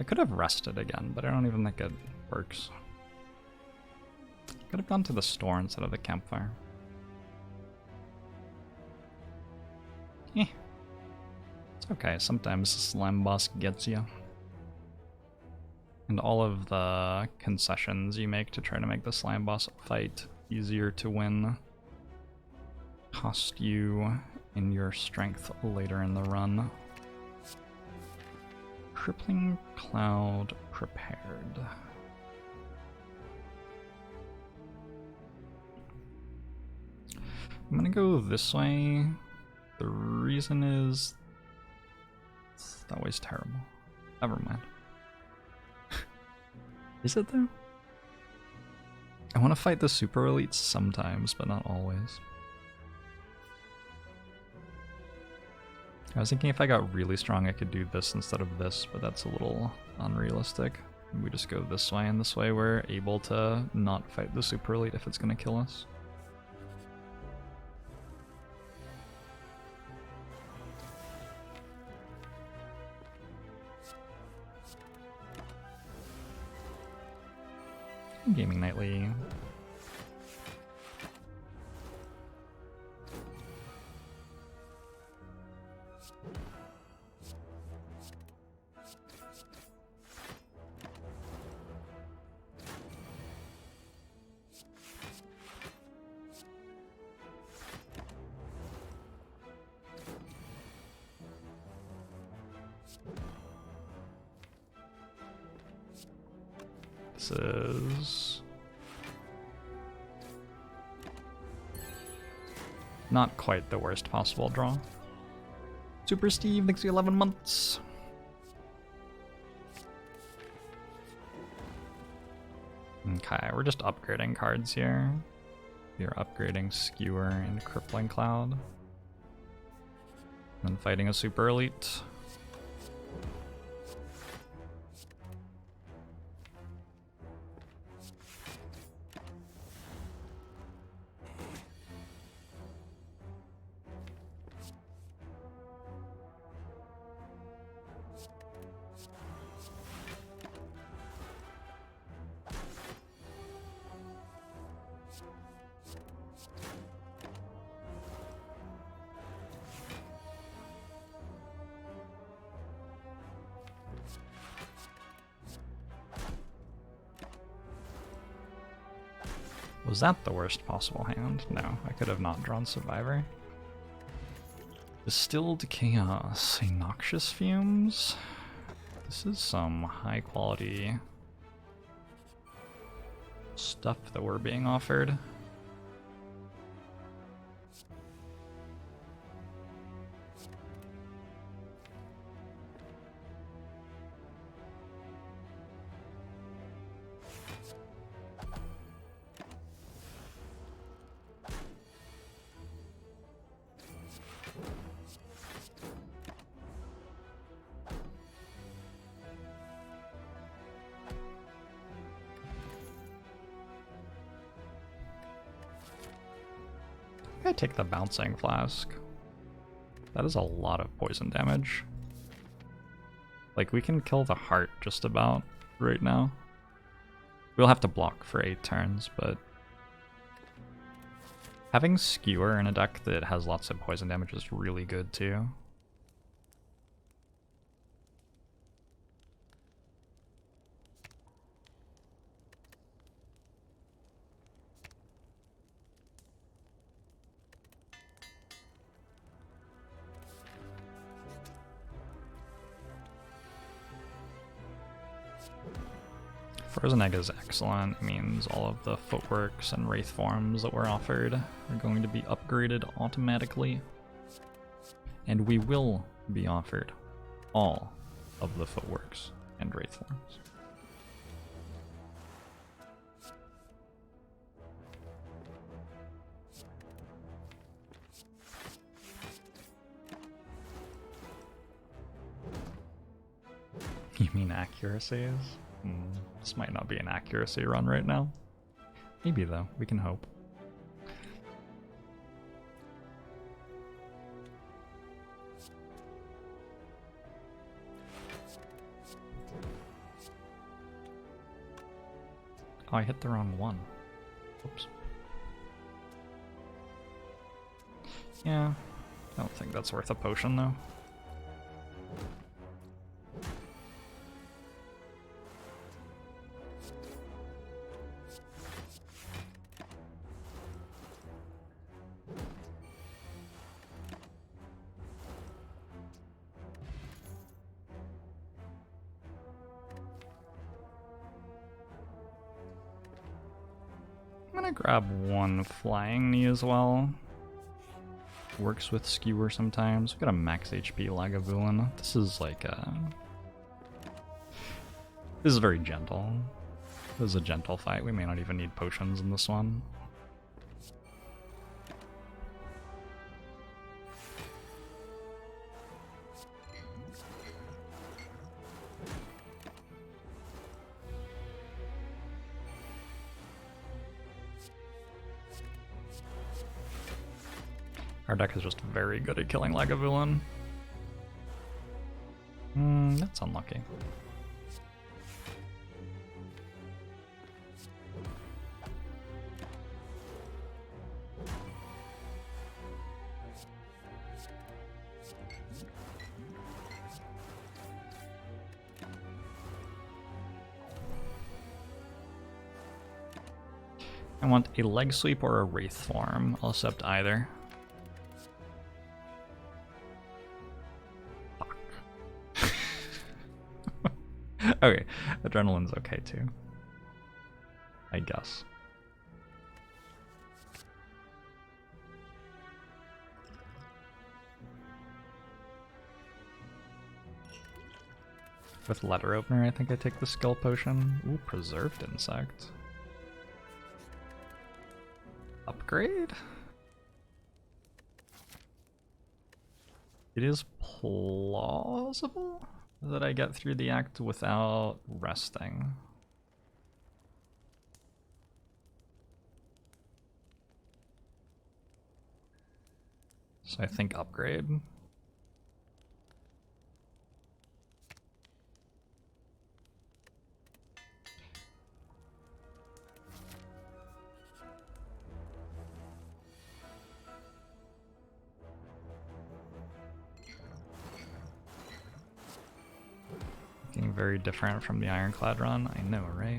I could have rested again, but I don't even think it works. Could have gone to the store instead of the campfire. Eh. It's okay, sometimes the slime boss gets you. And all of the concessions you make to try to make the slime boss fight easier to win cost you in your strength later in the run. Crippling Cloud prepared. I'm gonna go this way. The reason is that way's terrible. Never mind. Is it though? I want to fight the super elites sometimes, but not always. I was thinking if I got really strong I could do this instead of this, but that's a little unrealistic. We just go this way, and this way we're able to not fight the super elite if it's gonna kill us. Gaming Nightly. This is not quite the worst possible draw. Super Steve, thanks for 11 months. Okay, we're just upgrading cards here. We're upgrading Skewer and Crippling Cloud. And then fighting a Super Elite. Was that the worst possible hand? No, I could have not drawn Survivor. Distilled Chaos, Noxious Fumes. This is some high quality stuff that we're being offered. I take the Bouncing Flask. That is a lot of poison damage. Like, we can kill the heart just about right now. We'll have to block for 8 turns, but having Skewer in a deck that has lots of poison damage is really good too. Frozen Egg is excellent. It means all of the footworks and wraith forms that were offered are going to be upgraded automatically. And we will be offered all of the footworks and wraith forms. You mean accuracies? This might not be an accuracy run right now. Maybe though, we can hope. Oh, I hit the wrong one. Oops. Yeah, I don't think that's worth a potion though. I'm gonna grab one flying knee as well. Works with skewer sometimes. We got a max HP Lagavulin. This is like this is very gentle. This is a gentle fight. We may not even need potions in this one. Our deck is just very good at killing Lagavulin. That's unlucky. I want a leg sweep or a wraith form. I'll accept either. Okay, adrenaline's okay too. I guess. With letter opener, I think I take the skill potion. Ooh, preserved insect. Upgrade? It is plausible that I get through the act without resting. So I think upgrade. Looking very different from the Ironclad run, I know, right?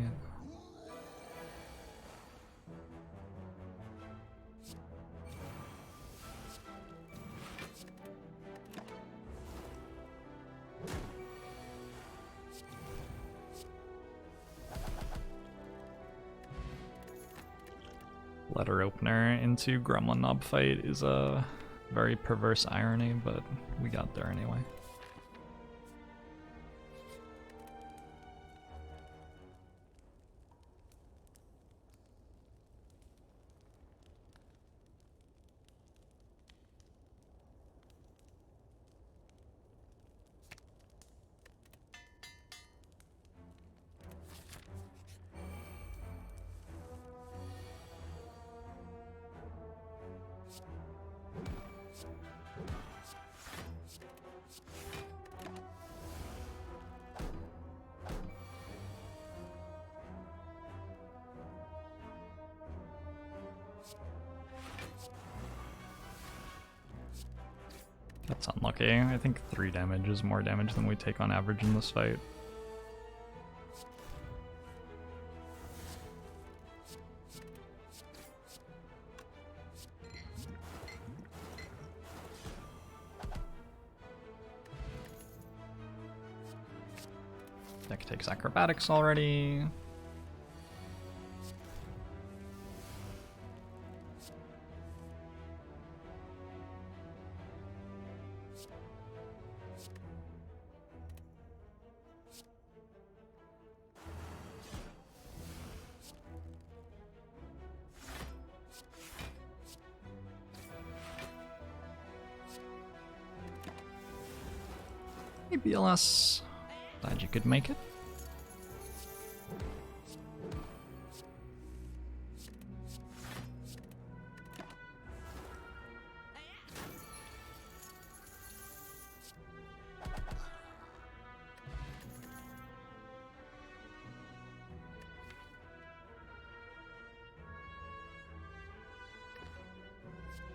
Letter opener into Gremlin Knob fight is a very perverse irony, but we got there anyway. That's unlucky. I think 3 damage is more damage than we take on average in this fight. Deck takes acrobatics already. Hey, BLS. Glad you could make it.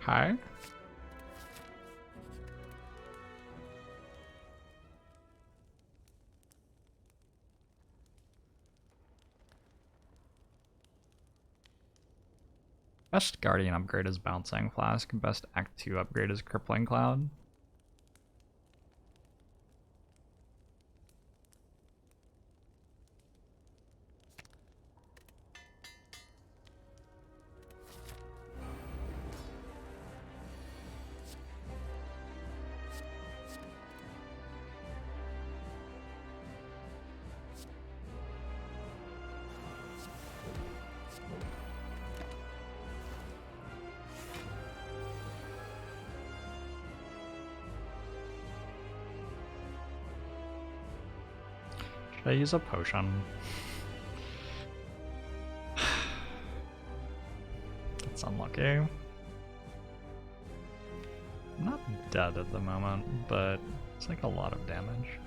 Hi. Best Guardian upgrade is Bouncing Flask. Best Act 2 upgrade is Crippling Cloud. Should I use a potion? That's unlucky. I'm not dead at the moment, but it's like a lot of damage.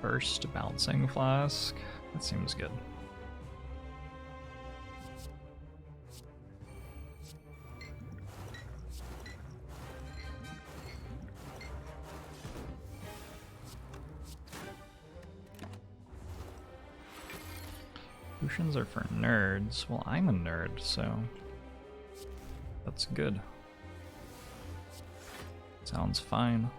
Burst Bouncing Flask. That seems good. Potions are for nerds. Well, I'm a nerd, so that's good. Sounds fine.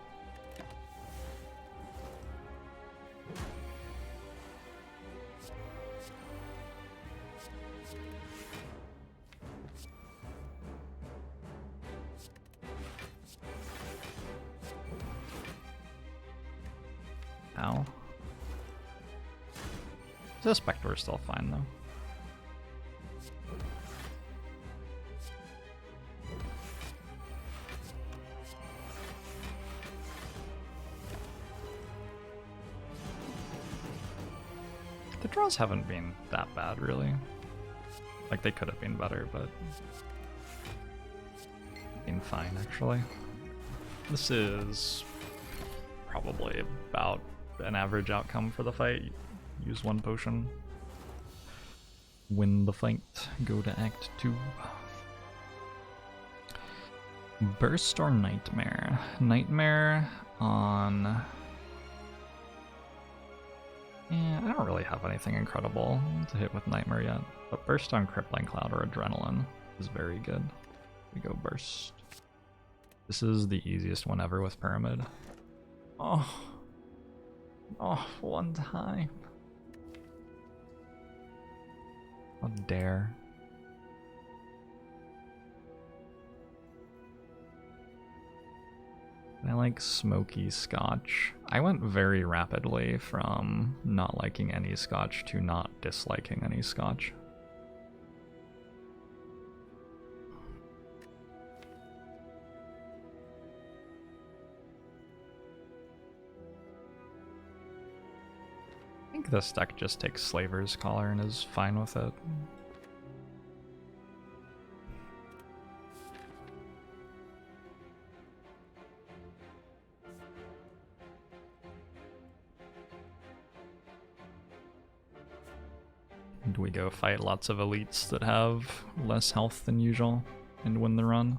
Ow. The Spectre is still fine, though. The draws haven't been that bad, really. Like, they could have been better, but been fine, actually. This is probably about an average outcome for the fight. Use one potion, win the fight, go to Act 2. Burst or Nightmare? Nightmare on... Yeah, I don't really have anything incredible to hit with Nightmare yet, but Burst on Crippling Cloud or Adrenaline is very good. We go Burst. This is the easiest one ever with Pyramid. Oh, one time. How dare. I like smoky scotch. I went very rapidly from not liking any scotch to not disliking any scotch. I think this deck just takes Slaver's Collar and is fine with it. Do we go fight lots of elites that have less health than usual and win the run?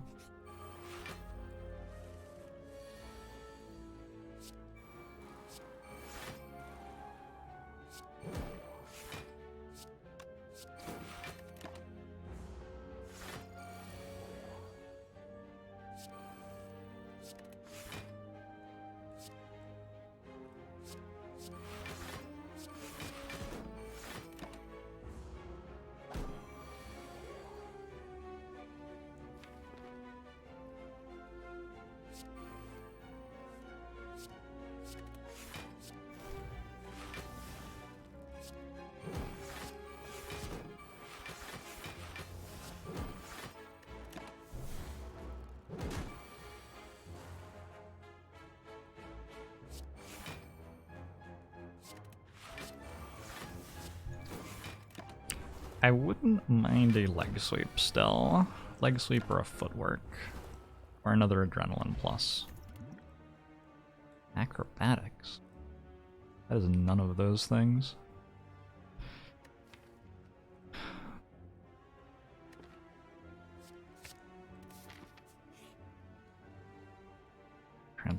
I wouldn't mind a leg sweep still. Leg sweep or a footwork. Or another adrenaline plus. Acrobatics. That is none of those things.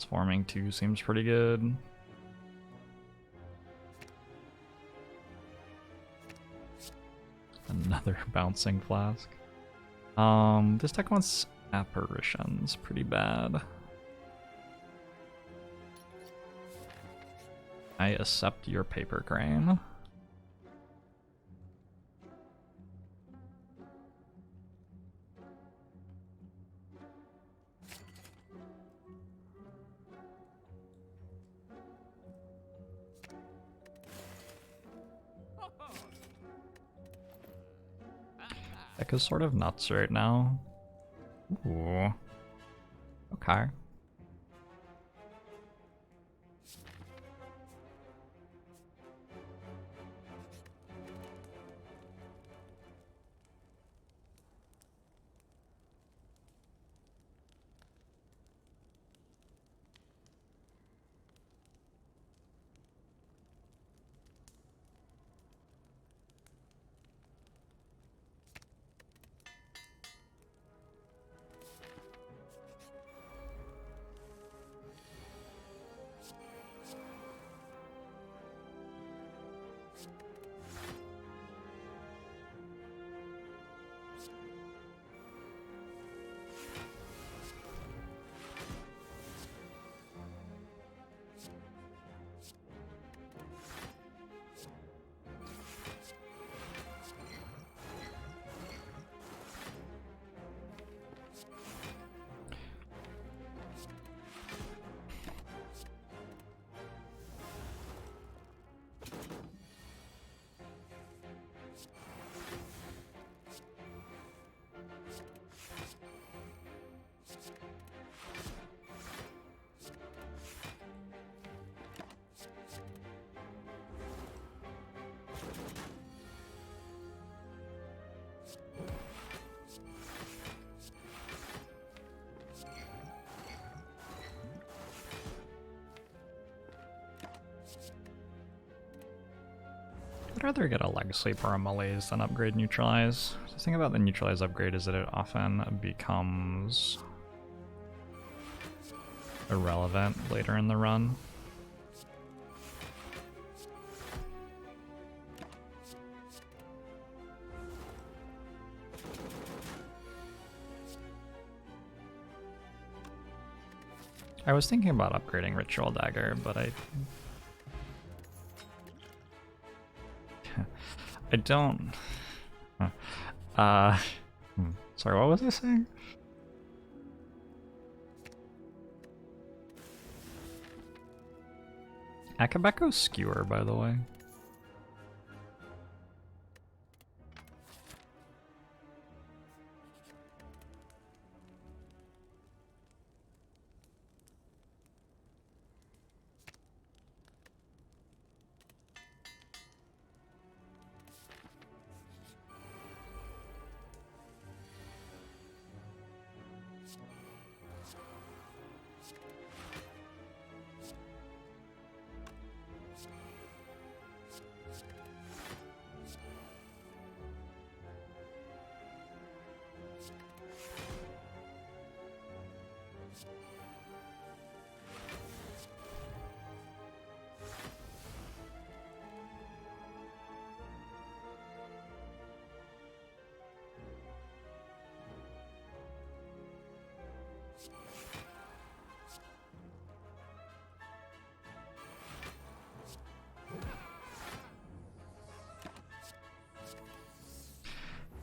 Transforming 2 seems pretty good. Another bouncing flask. This deck wants apparitions pretty bad. I accept your paper crane. Deck is sort of nuts right now. Ooh. Okay. I'd rather get a Legacy or a Malaise than upgrade Neutralize. The thing about the Neutralize upgrade is that it often becomes irrelevant later in the run. I was thinking about upgrading Ritual Dagger, but I don't. Sorry, what was I saying? Akabeko Skewer, by the way.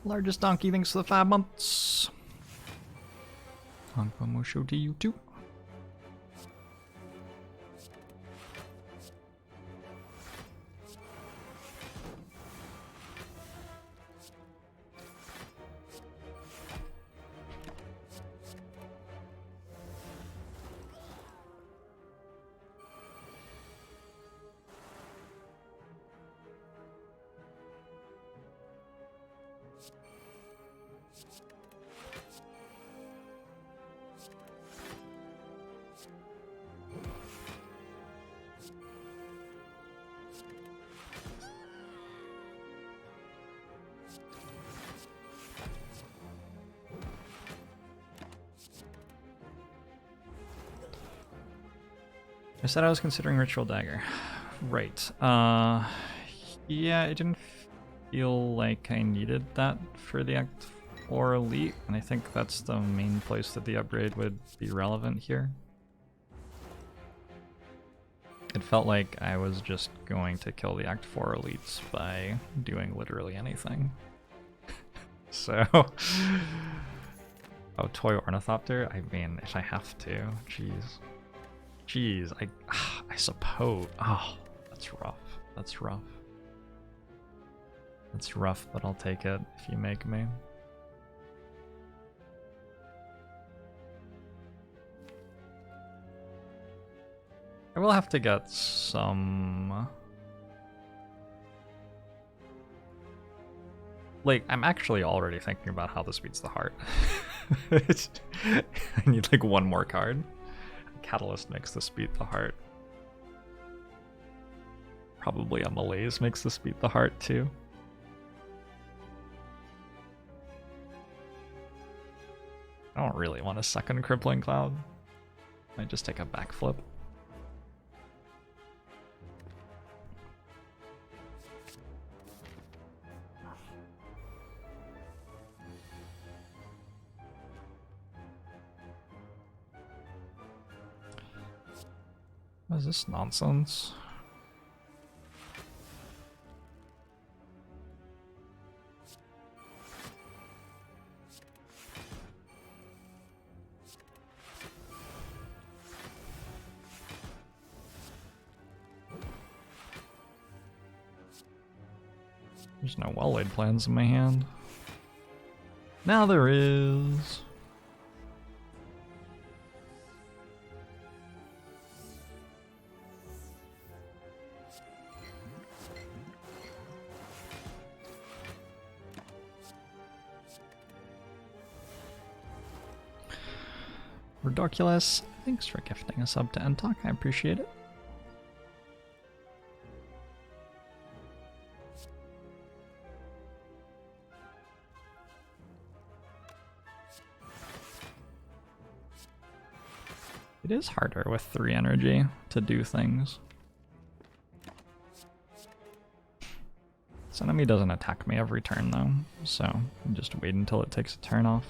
Largest donkey thanks for the 5 months. One show to you too. I said I was considering Ritual Dagger. Right. Yeah, I didn't feel like I needed that for the Act 4 Elite, and I think that's the main place that the upgrade would be relevant here. It felt like I was just going to kill the Act 4 Elites by doing literally anything. So... Oh, Toy Ornithopter? I mean, if I have to, jeez. Jeez, I suppose. Oh, that's rough. That's rough. That's rough, but I'll take it if you make me. I will have to get some... Like, I'm actually already thinking about how this beats the heart. I need like one more card. Catalyst makes this beat the heart. Probably a Malaise makes this beat the heart too. I don't really want a second Crippling Cloud. Might just take a backflip. What is this nonsense? There's no well-laid plans in my hand. Now there is. Ridiculous. Thanks for gifting a sub to Entalk. I appreciate it. It is harder with 3 energy to do things. This enemy doesn't attack me every turn though, so I just wait until it takes a turn off.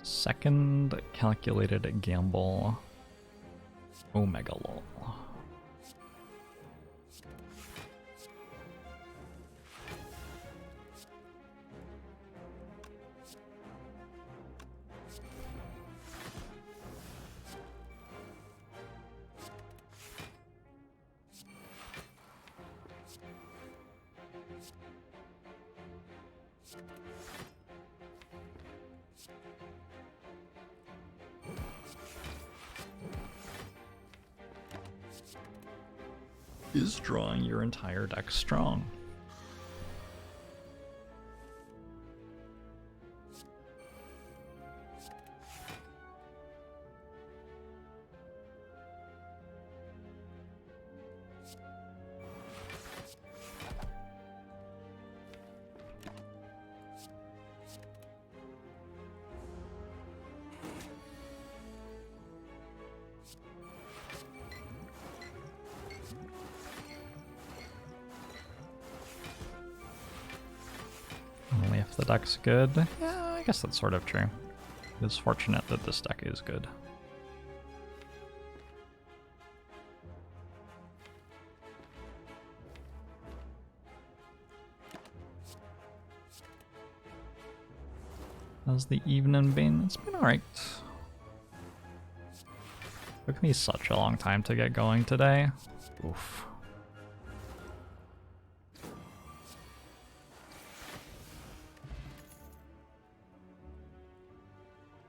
Second calculated gamble. Omega lol. Is drawing your entire deck strong? Only if the deck's good. Yeah, I guess that's sort of true. It's fortunate that this deck is good. How's the evening been? It's been alright. Took me such a long time to get going today. Oof.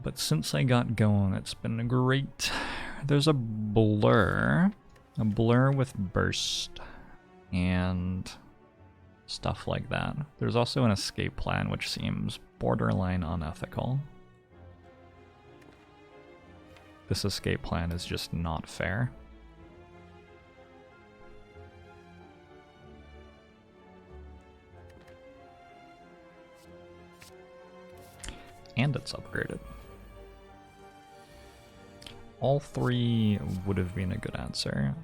But since I got going, it's been great. There's a blur with burst and stuff like that. There's also an escape plan, which seems borderline unethical. This escape plan is just not fair. And it's upgraded. All three would have been a good answer.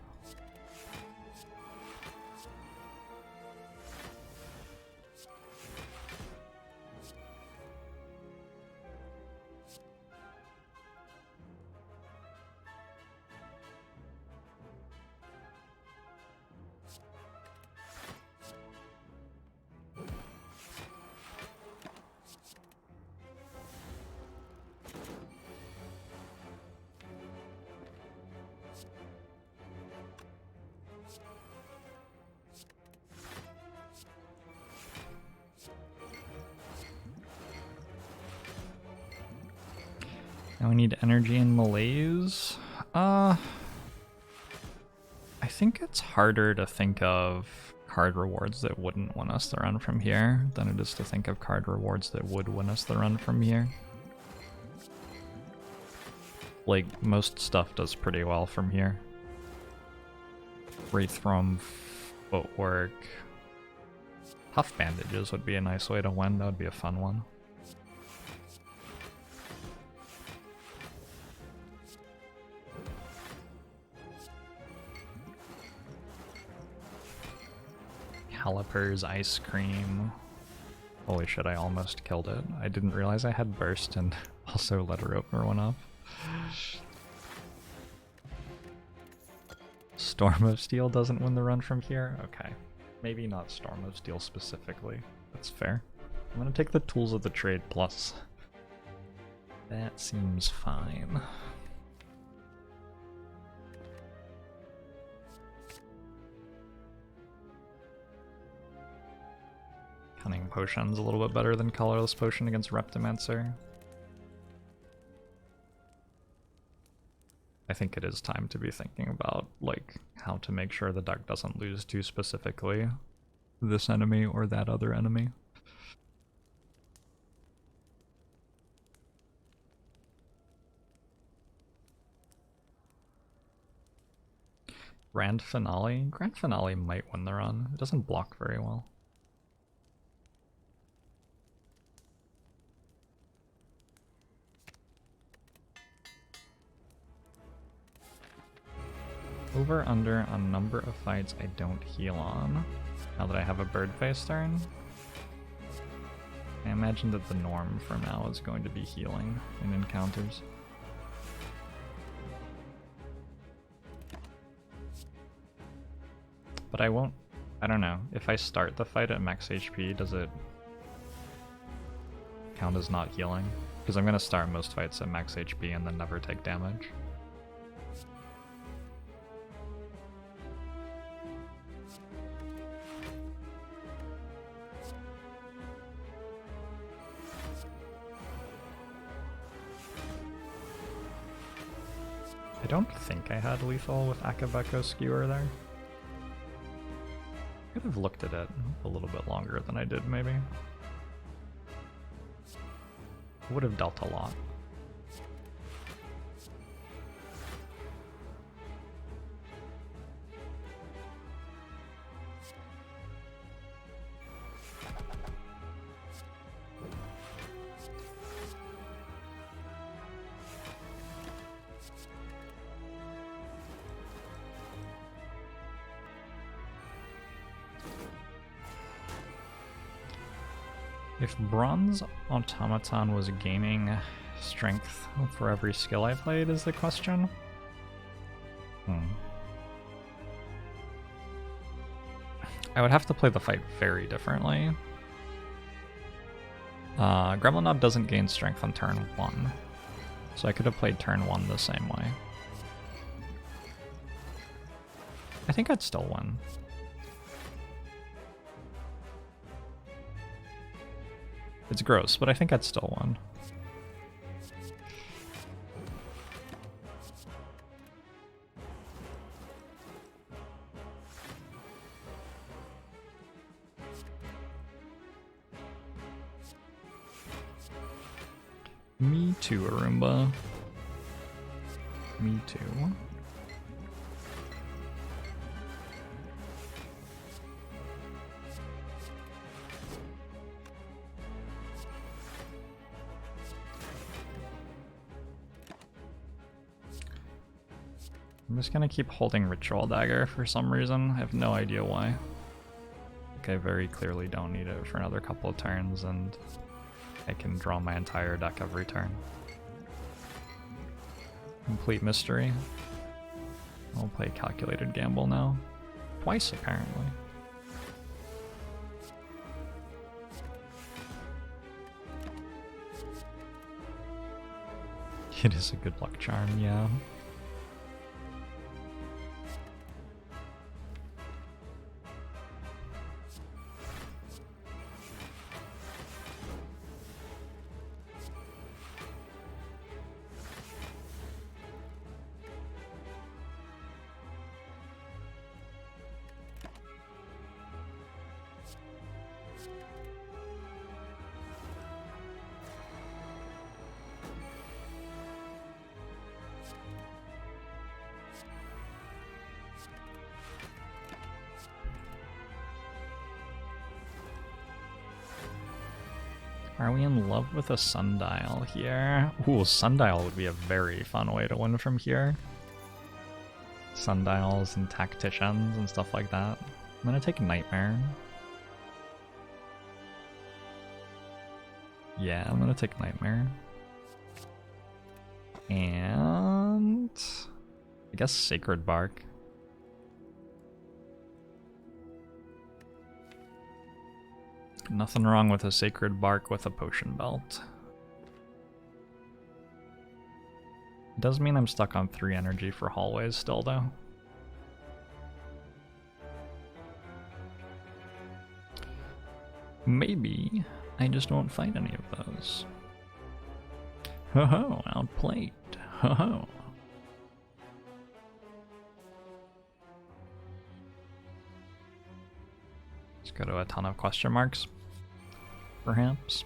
Now we need energy and malaise. I think it's harder to think of card rewards that wouldn't win us the run from here than it is to think of card rewards that would win us the run from here. Like, most stuff does pretty well from here. Wraith from footwork. Huff bandages would be a nice way to win, that would be a fun one. Calipers, ice cream. Holy shit, I almost killed it. I didn't realize I had burst and also let her opener one up. Storm of Steel doesn't win the run from here? Okay. Maybe not Storm of Steel specifically. That's fair. I'm gonna take the Tools of the Trade plus. That seems fine. Cunning Potion's a little bit better than Colorless Potion against Reptimancer. I think it is time to be thinking about, like, how to make sure the deck doesn't lose to specifically this enemy or that other enemy. Grand Finale? Grand Finale might win the run. It doesn't block very well. Over under on number of fights I don't heal on. Now that I have a bird face turn. I imagine that the norm for now is going to be healing in encounters. But I won't, I don't know, if I start the fight at max HP, does it count as not healing? Because I'm going to start most fights at max HP and then never take damage. I don't think I had lethal with Akabeko Skewer there. Could have looked at it a little bit longer than I did, maybe. It would have dealt a lot. If Bronze Automaton was gaining strength for every skill I played is the question. I would have to play the fight very differently. Gremlin Knob doesn't gain strength on turn 1, so I could have played turn 1 the same way. I think I'd still win. It's gross, but I think I'd still win. Me too, Arumba. Me too. I'm just gonna keep holding Ritual Dagger for some reason. I have no idea why. Like, I very clearly don't need it for another couple of turns, and I can draw my entire deck every turn. Complete mystery. I'll play Calculated Gamble now. Twice, apparently. It is a good luck charm, yeah. Are we in love with a Sundial here? Ooh, Sundial would be a very fun way to win from here. Sundials and Tacticians and stuff like that. I'm gonna take Nightmare. Yeah, I'm gonna take Nightmare. And I guess Sacred Bark. Nothing wrong with a Sacred Bark with a Potion Belt. It does mean I'm stuck on 3 energy for hallways still, though. Maybe I just won't fight any of those. Ho ho, outplayed. Ho ho. Let's go to a ton of question marks. Perhaps.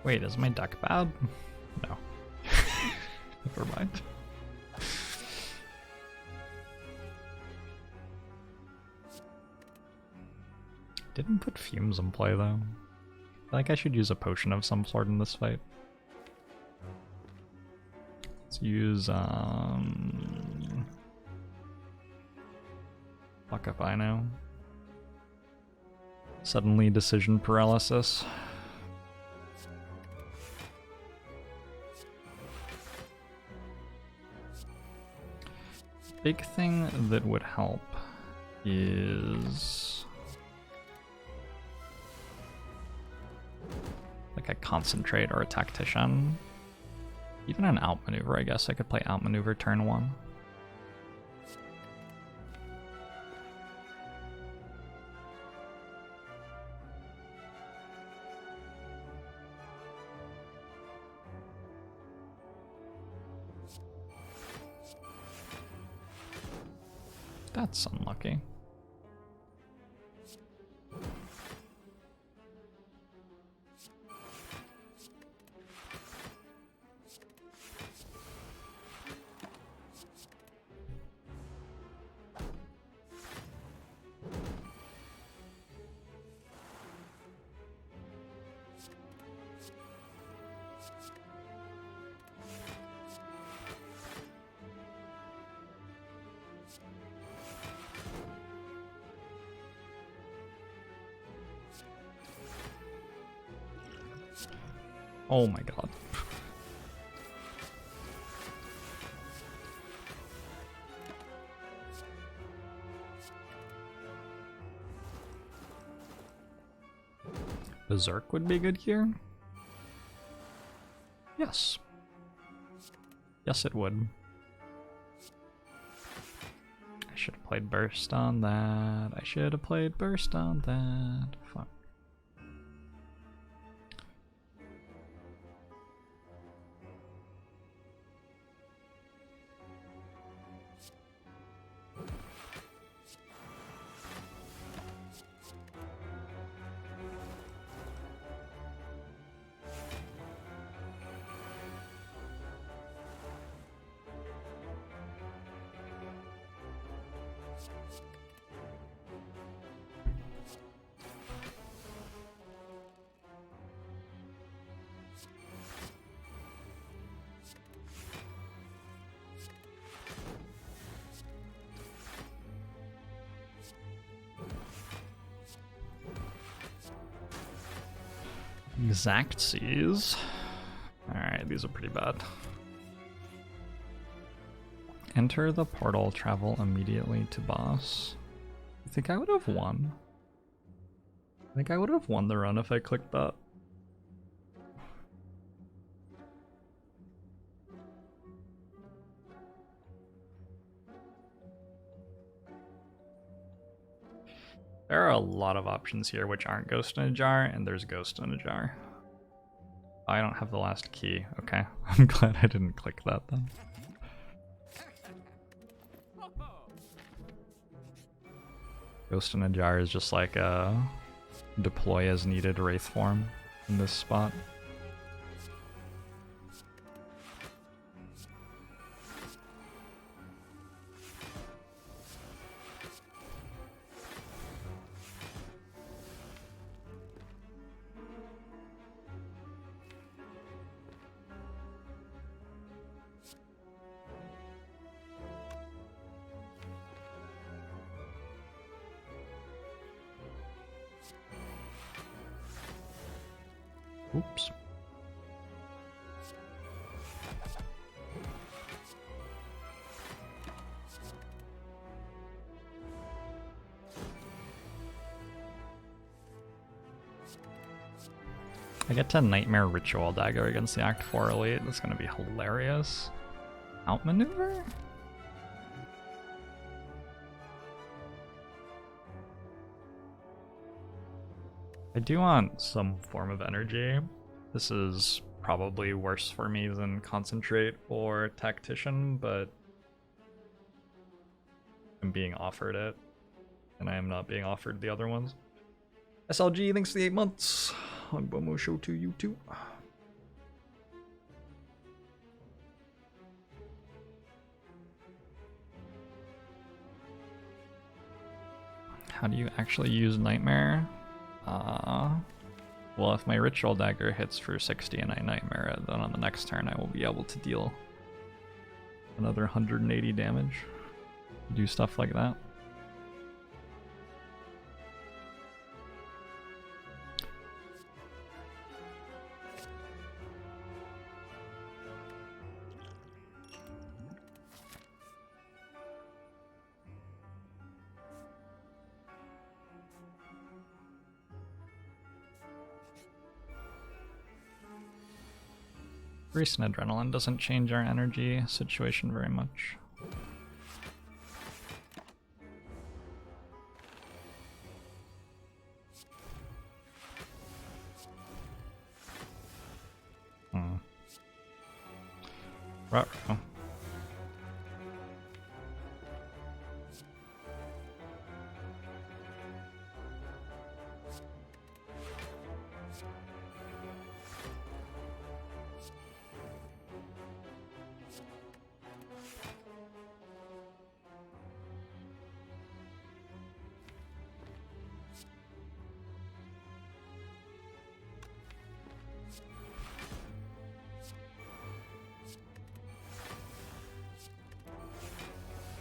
Wait, is my deck bad? No. Never mind. Didn't put Fumes in play though. I feel like I should use a potion of some sort in this fight. Let's use fuck if I know. Suddenly decision paralysis. Big thing that would help is like a Concentrate or a Tactician. Even an Outmaneuver, I guess I could play Outmaneuver turn 1. That's unlucky. Oh my god. Berserk would be good here. Yes. Yes, it would. I should have played Burst on that. I should have played Burst on that. Fuck. Exact Seize. Alright, these are pretty bad. Enter the portal, travel immediately to boss. You think I would have won? I think I would have won the run if I clicked that. There are a lot of options here which aren't Ghost in a Jar, and there's Ghost in a Jar. I don't have the last key. Okay, I'm glad I didn't click that then. Ghost in a Jar is just like a deploy as needed Wraith form in this spot. Oops. I get to Nightmare Ritual Dagger against the Act 4 Elite. That's gonna be hilarious. Outmaneuver? I do want some form of energy. This is probably worse for me than Concentrate or Tactician, but I'm being offered it, and I am not being offered the other ones. SLG, thanks for the 8 months. Hogbomo show to you too. How do you actually use Nightmare? Well, if my Ritual Dagger hits for 60 and I Nightmare it, then on the next turn I will be able to deal another 180 damage. Do stuff like that. Recent Adrenaline doesn't change our energy situation very much. Ruh-roh.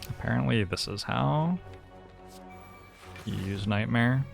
Apparently this is how you use Nightmare.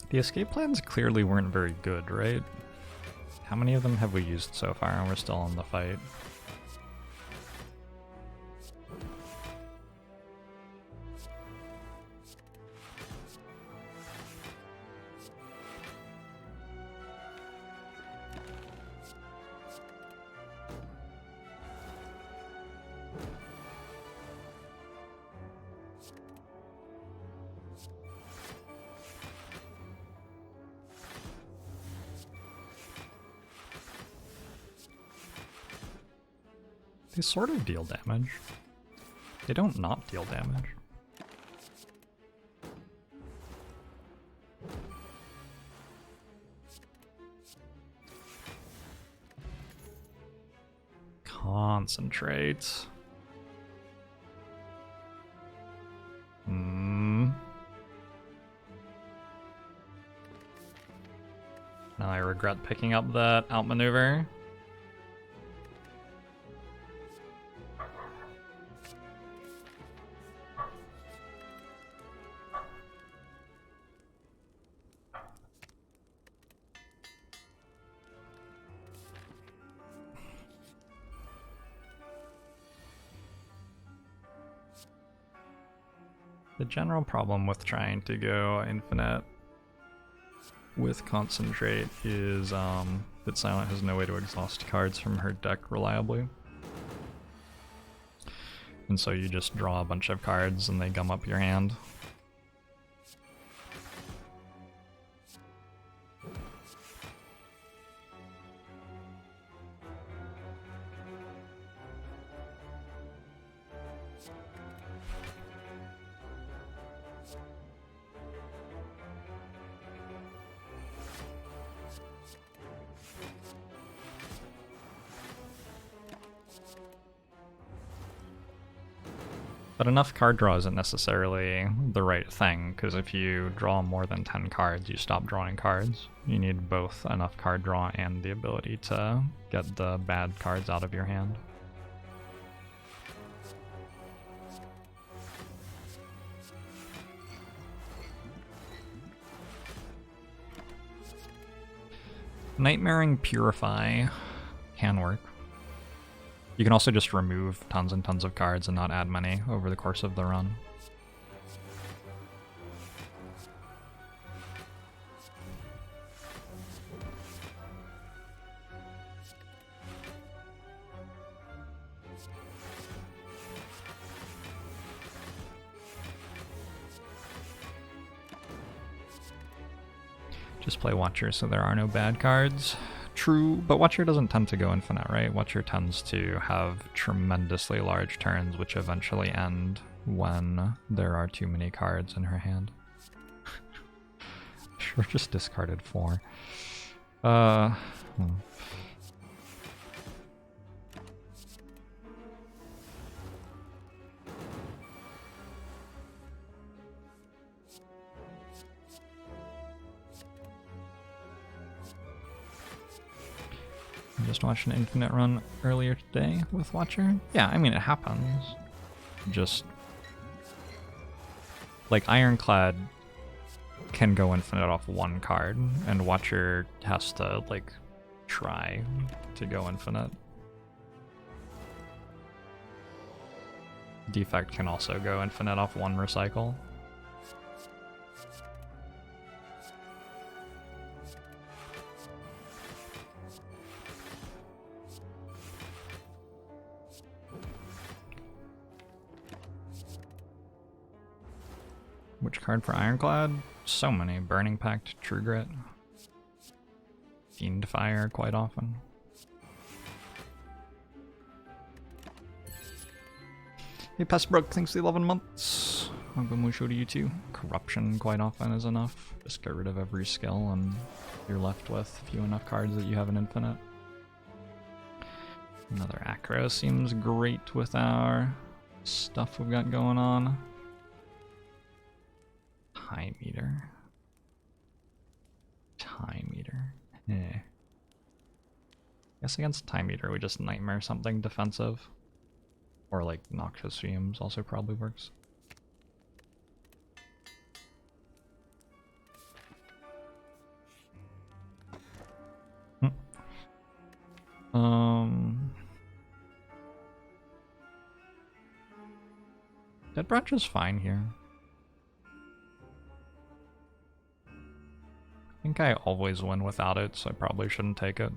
The escape plans clearly weren't very good, right? How many of them have we used so far and we're still in the fight? They sort of deal damage. They don't not deal damage. Concentrate. Now I regret picking up that outmaneuver. The general problem with trying to go infinite with concentrate is that Silent has no way to exhaust cards from her deck reliably. And so you just draw a bunch of cards and they gum up your hand. But enough card draw isn't necessarily the right thing, because if you draw more than 10 cards, you stop drawing cards. You need both enough card draw and the ability to get the bad cards out of your hand. Nightmaring Purify can work. You can also just remove tons and tons of cards and not add many over the course of the run. Just play Watcher so there are no bad cards. True, but Watcher doesn't tend to go infinite, right? Watcher tends to have tremendously large turns, which eventually end when there are too many cards in her hand. Sure, just discarded 4. I just watched an infinite run earlier today with Watcher. Yeah, I mean, it happens. Just like Ironclad can go infinite off 1 card, and Watcher has to like try to go infinite. Defect can also go infinite off 1 recycle. Which card for Ironclad? So many. Burning Pact, True Grit. Fiend Fire quite often. Hey, Pestbrook, thanks for the 11 months. I'll go Musho to you too. Corruption quite often is enough. Just get rid of every skill and you're left with few enough cards that you have an infinite. Another Acro seems great with our stuff we've got going on. Time Eater. Time Eater. Eh. Guess against Time Eater we just Nightmare something defensive. Or like Noxious Fumes also probably works. Dead Branch is fine here. I think I always win without it, so I probably shouldn't take it.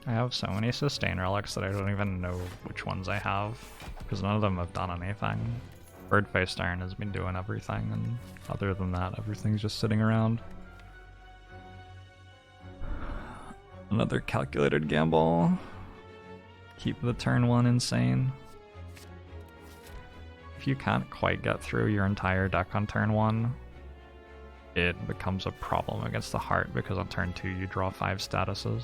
I have so many sustain relics that I don't even know which ones I have, because none of them have done anything. Birdface Iron has been doing everything, and other than that, everything's just sitting around. Another calculated gamble. Keep the turn 1 insane. If you can't quite get through your entire deck on turn 1, it becomes a problem against the heart, because on turn 2 you draw 5 statuses.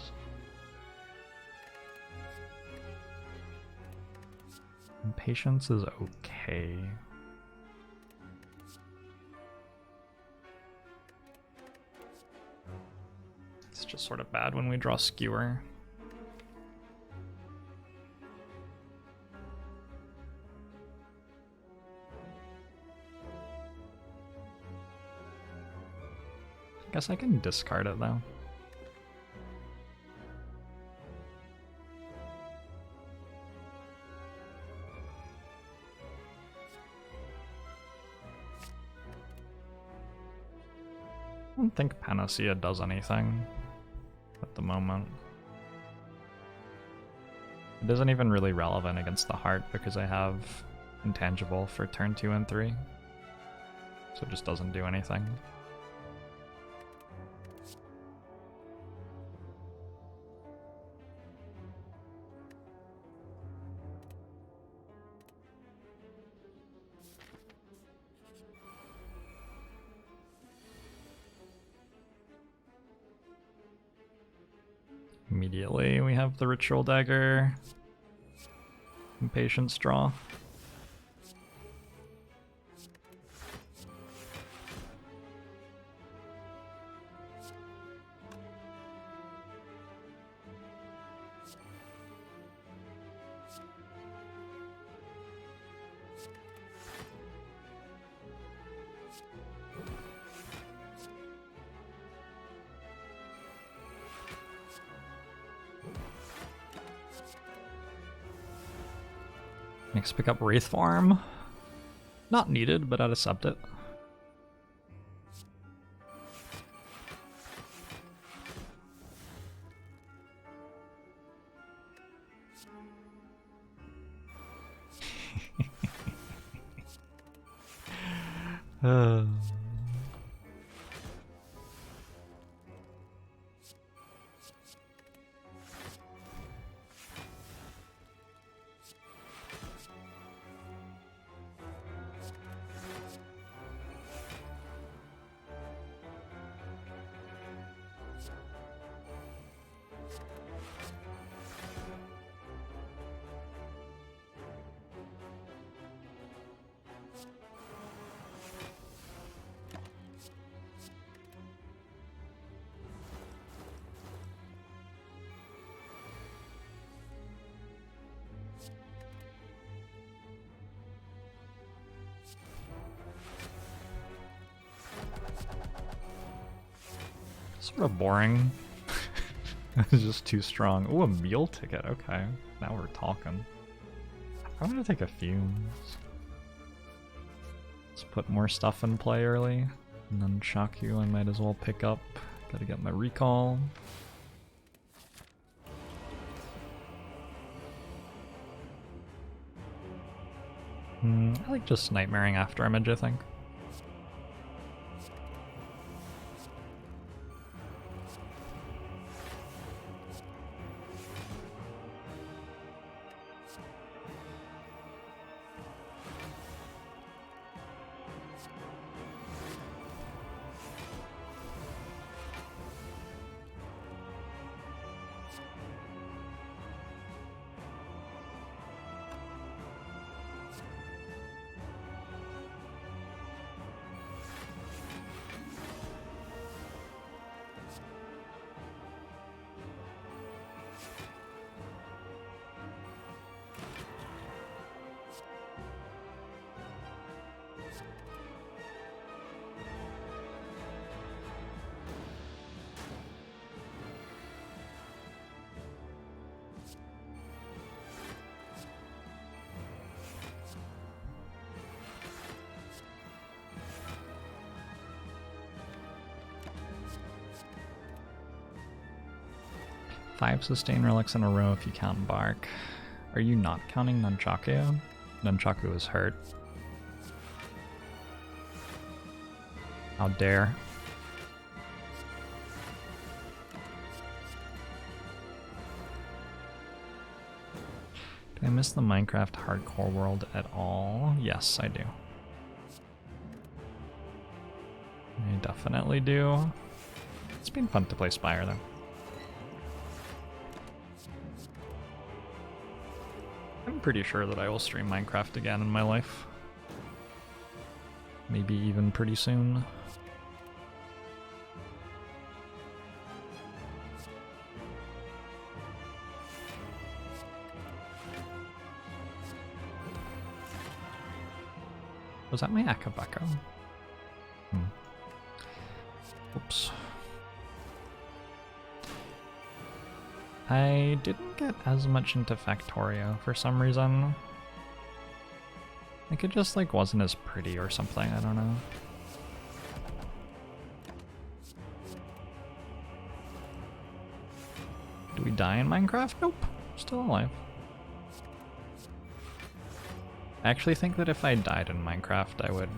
Impatience is okay. It's just sort of bad when we draw Skewer. I guess I can discard it though. I don't think Panacea does anything at the moment. It isn't even really relevant against the heart because I have Intangible for turn 2 and 3. So it just doesn't do anything. Immediately we have the Ritual Dagger. Impatience draw. Next pick up Wraith Farm. Not needed, but I'd accept it. Sort of boring. It's just too strong. Oh, a meal ticket. Okay, now we're talking. I'm gonna take a fumes. Let's put more stuff in play early. Nunchaku I might as well pick up. Gotta get my recall. I like just nightmaring after image, I think. Five sustain relics in a row if you count Bark. Are you not counting Nunchaku? Nunchaku is hurt. How dare. Do I miss the Minecraft hardcore world at all? Yes, I do. I definitely do. It's been fun to play Spire though. I'm pretty sure that I will stream Minecraft again in my life. Maybe even pretty soon. Was that my Akabeko? Oops. I didn't get as much into Factorio for some reason. Like it just like wasn't as pretty or something, I don't know. Do we die in Minecraft? Nope. Still alive. I actually think that if I died in Minecraft, I would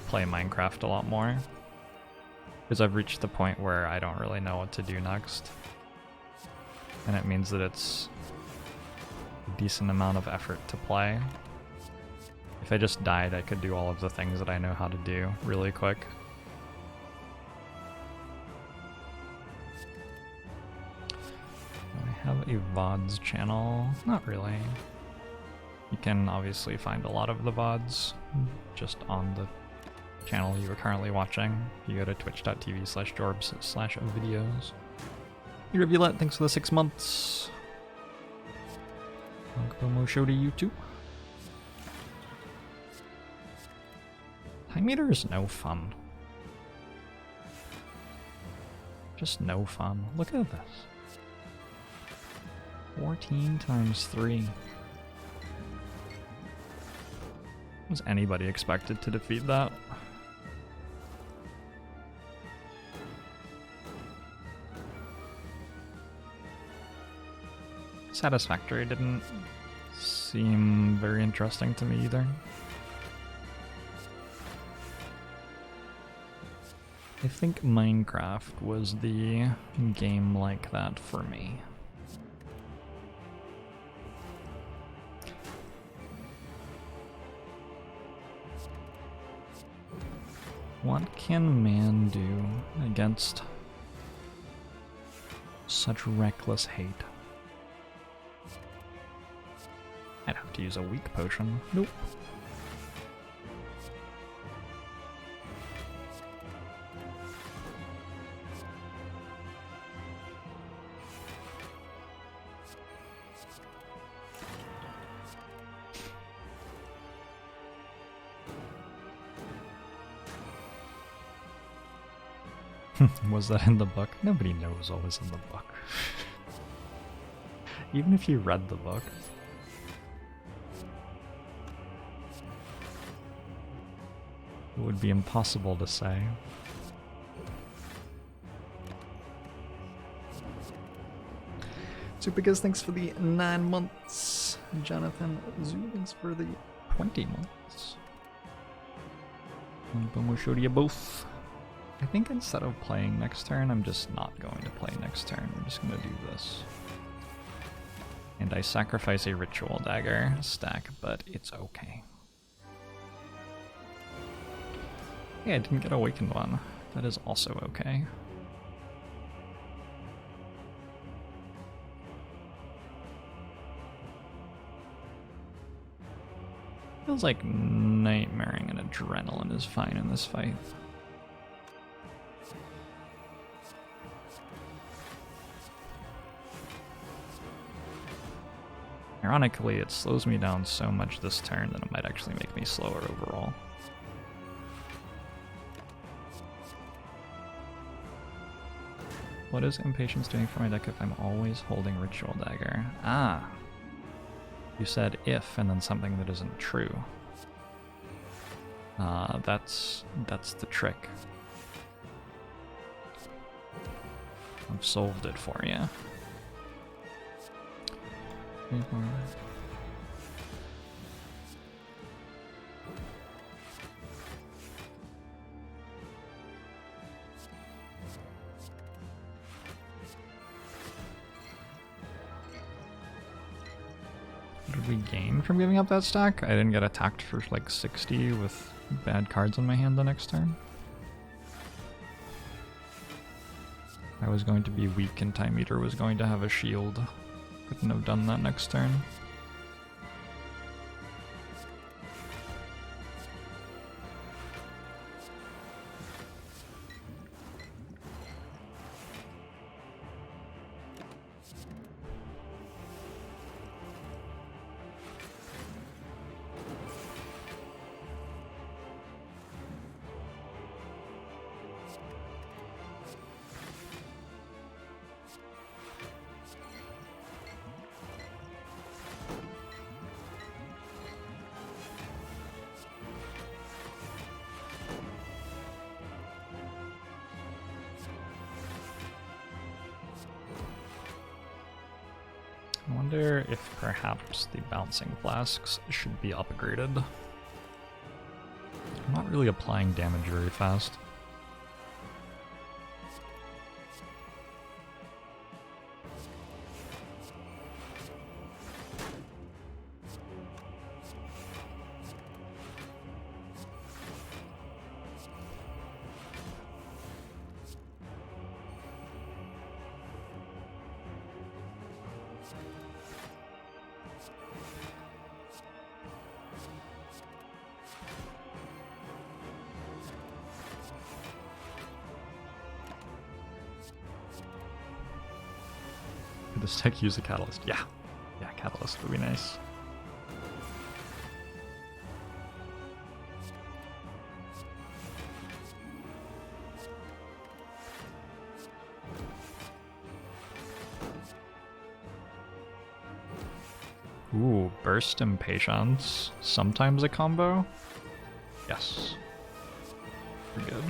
play Minecraft a lot more. Because I've reached the point where I don't really know what to do next. And it means that it's a decent amount of effort to play. If I just died, I could do all of the things that I know how to do really quick. I have a VODs channel. Not really. You can obviously find a lot of the VODs just on the channel you are currently watching. If you go to twitch.tv/Jorbs/videos. Hey Rivulet, thanks for the 6 months. Promo show to you too. Time meter is no fun. Just no fun. Look at this. 14 times 3. Was anybody expected to defeat that? Satisfactory didn't seem very interesting to me either. I think Minecraft was the game like that for me. What can man do against such reckless hate? I'd have to use a weak potion. Nope. Was that in the book? Nobody knows what was in the book. Even if you read the book. It would be impossible to say. Supergiz, thanks for the 9 months. Jonathan Zoo, thanks for the 20 months. And boom, we'll show to you both. I think instead of playing next turn, I'm just not going to play next turn. We're just going to do this. And I sacrifice a Ritual Dagger stack, but it's okay. Yeah, I didn't get Awakened one. That is also okay. Feels like Nightmaring and Adrenaline is fine in this fight. Ironically, it slows me down so much this turn that it might actually make me slower overall. What is Impatience doing for my deck if I'm always holding Ritual Dagger? Ah! You said if, and then something that isn't true. That's the trick. I've solved it for you. What did we gain from giving up that stack? I didn't get attacked for like 60 with bad cards in my hand the next turn. I was going to be weak and Time Eater was going to have a shield. Couldn't have done that next turn. I wonder if perhaps the Bouncing Flasks should be upgraded. I'm not really applying damage very fast. Could this deck use a Catalyst? Yeah. Yeah, Catalyst would be nice. Ooh, Burst Impatience. Sometimes a combo? Yes. We're good.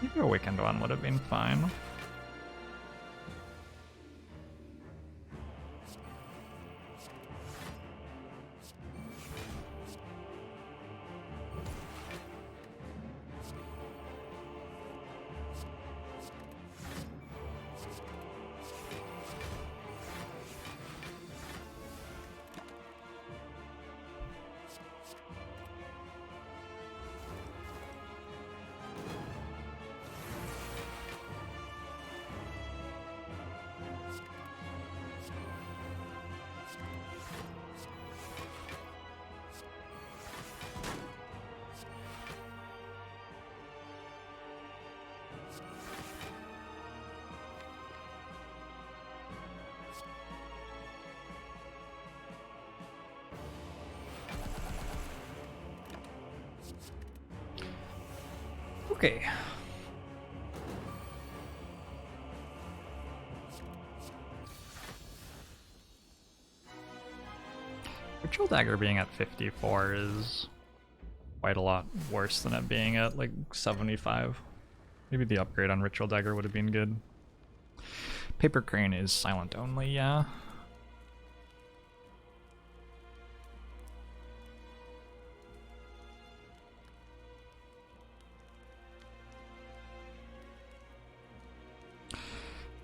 Maybe a Awakened one would have been fine. Okay. Ritual Dagger being at 54 is quite a lot worse than it being at like 75. Maybe the upgrade on Ritual Dagger would have been good. Paper Crane is silent only, yeah.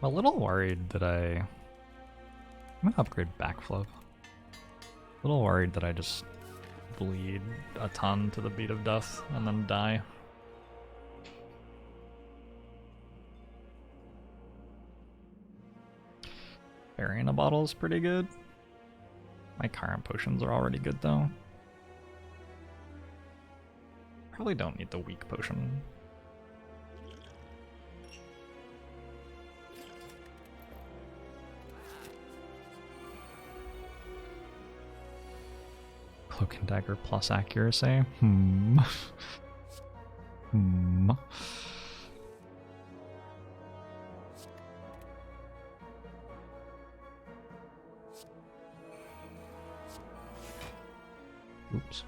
I'm a little worried that I'm gonna upgrade Backflip. A little worried that I just bleed a ton to the beat of death and then die. Berry in a bottle is pretty good. My current potions are already good though. Probably don't need the weak potion. Cloak and Dagger plus accuracy. Oops.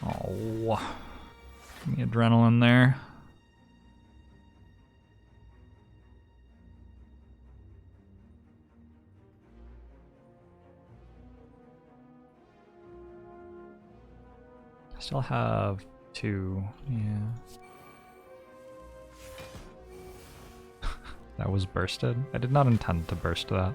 Oh, give me adrenaline there. I still have 2, yeah. That was bursted. I did not intend to burst that.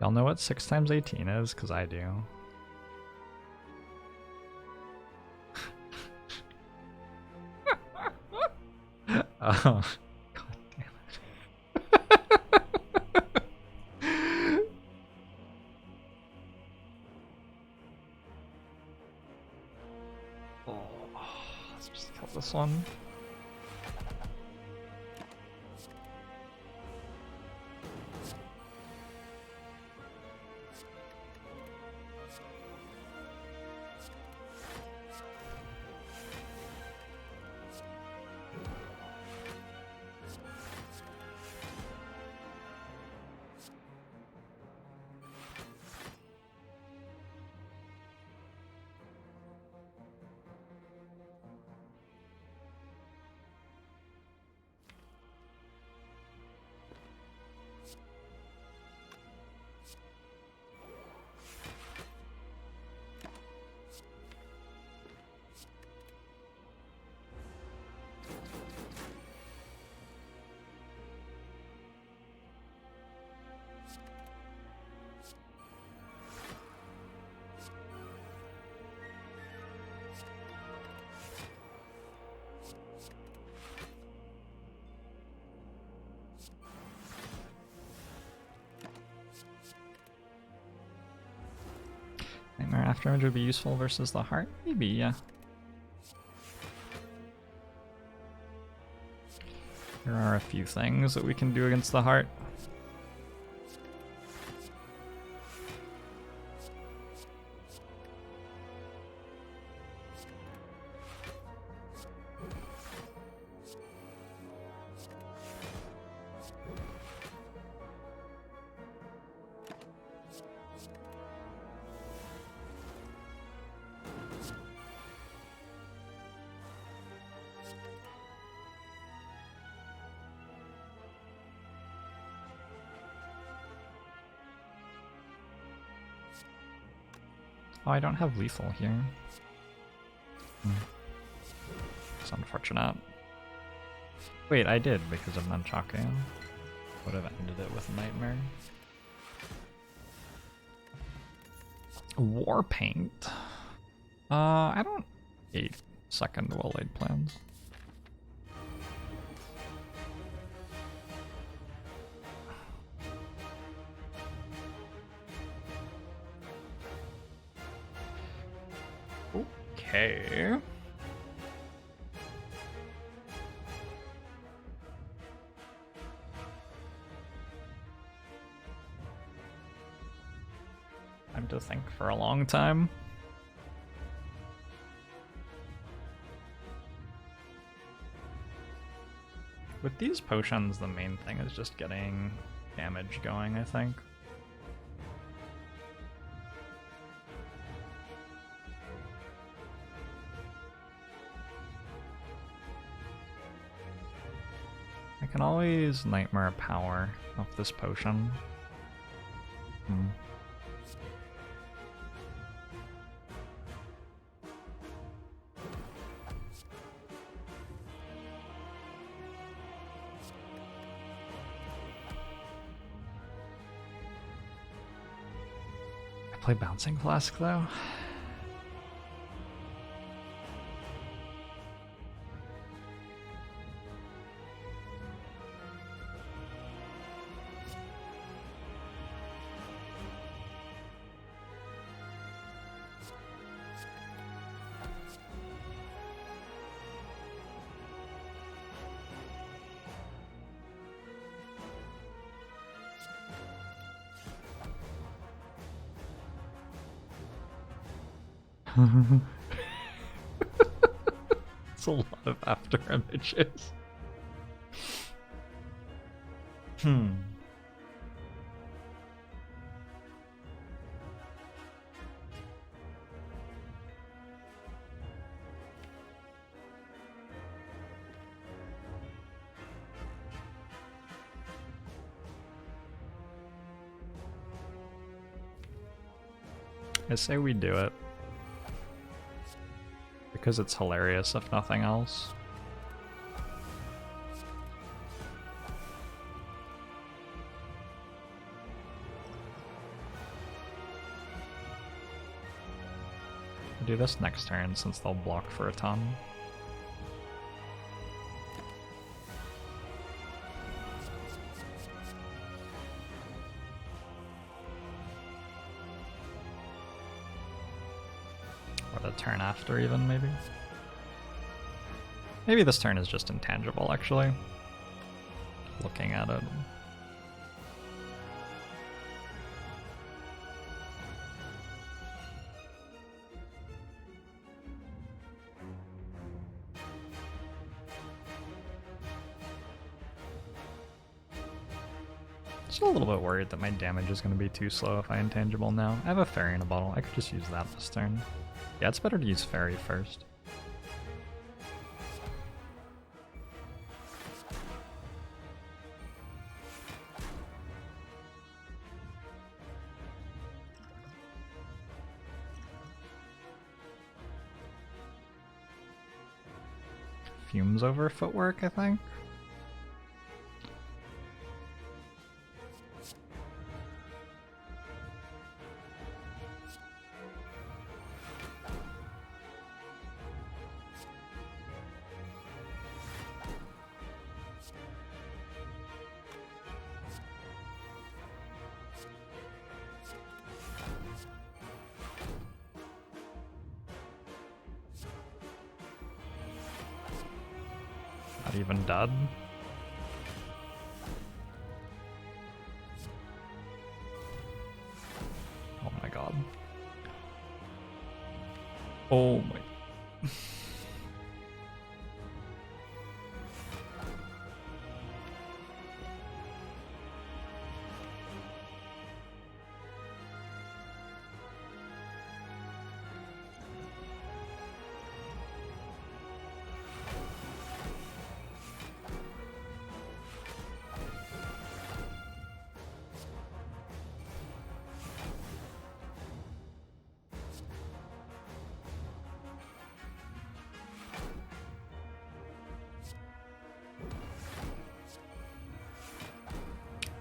Y'all know what 6 times 18 is? Because I do. Oh, god damn it. Oh, let's just kill this one. Nightmare Afterimage would be useful versus the heart? Maybe, yeah. There are a few things that we can do against the heart. Oh, I don't have lethal here. It's unfortunate. Wait, I did because of Nunchaku. Would have ended it with Nightmare. Warpaint. I don't hate second well-laid plans. Okay. Time to think for a long time. With these potions, the main thing is just getting damage going, I think. I can always Nightmare Power off this potion. I play Bouncing Flask though. It's a lot of after images. I say we do it. Because it's hilarious, if nothing else. I'll do this next turn since they'll block for a ton. Or the turn after even, maybe? Maybe this turn is just intangible, actually. Looking at it. Still a little bit worried that my damage is going to be too slow if I intangible now. I have a fairy in a bottle. I could just use that this turn. Yeah, it's better to use fairy first. Fumes over footwork, I think. Not even dead. Oh my god. Oh my.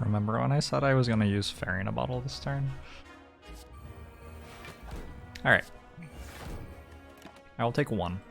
Remember when I said I was gonna use Fairy in a Bottle this turn? Alright. I will take one.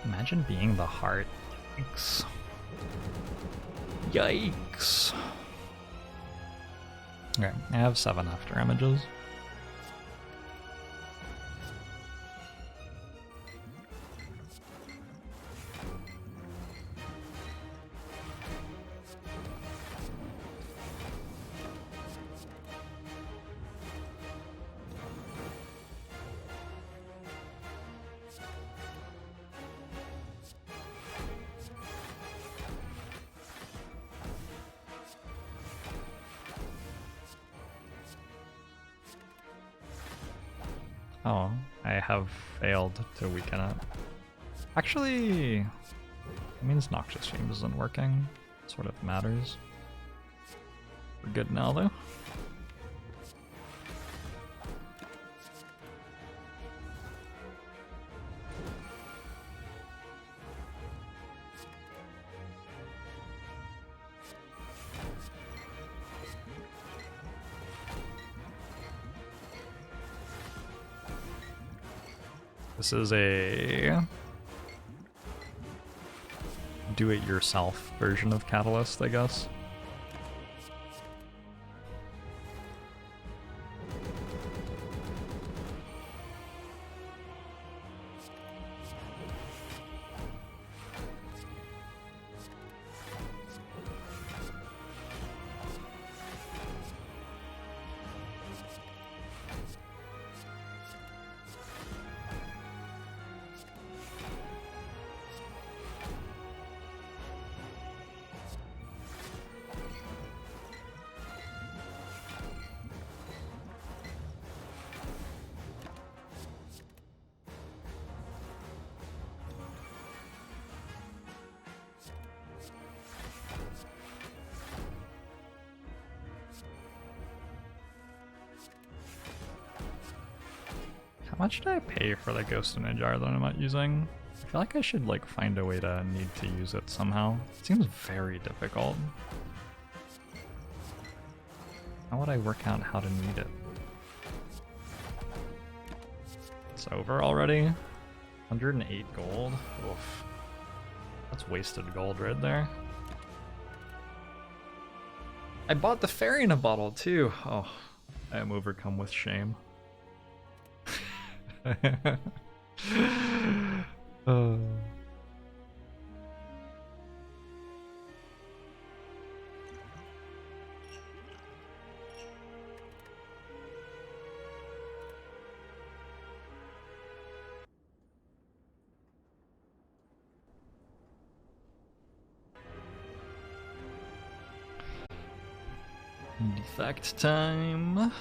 Imagine being the heart. Yikes. Yikes. Okay, I have 7 after images. Oh, I have failed to weaken it. Actually, it means Noxious Fumes isn't working. Sort of matters. We're good now, though. This is a do-it-yourself version of Catalyst, I guess. How much did I pay for the Ghost in a Jar that I'm not using? I feel like I should like find a way to need to use it somehow. It seems very difficult. How would I work out how to need it? It's over already? 108 gold? Oof. That's wasted gold right there. I bought the Fairy in a Bottle too! Oh, I am overcome with shame. Oh. Defect time.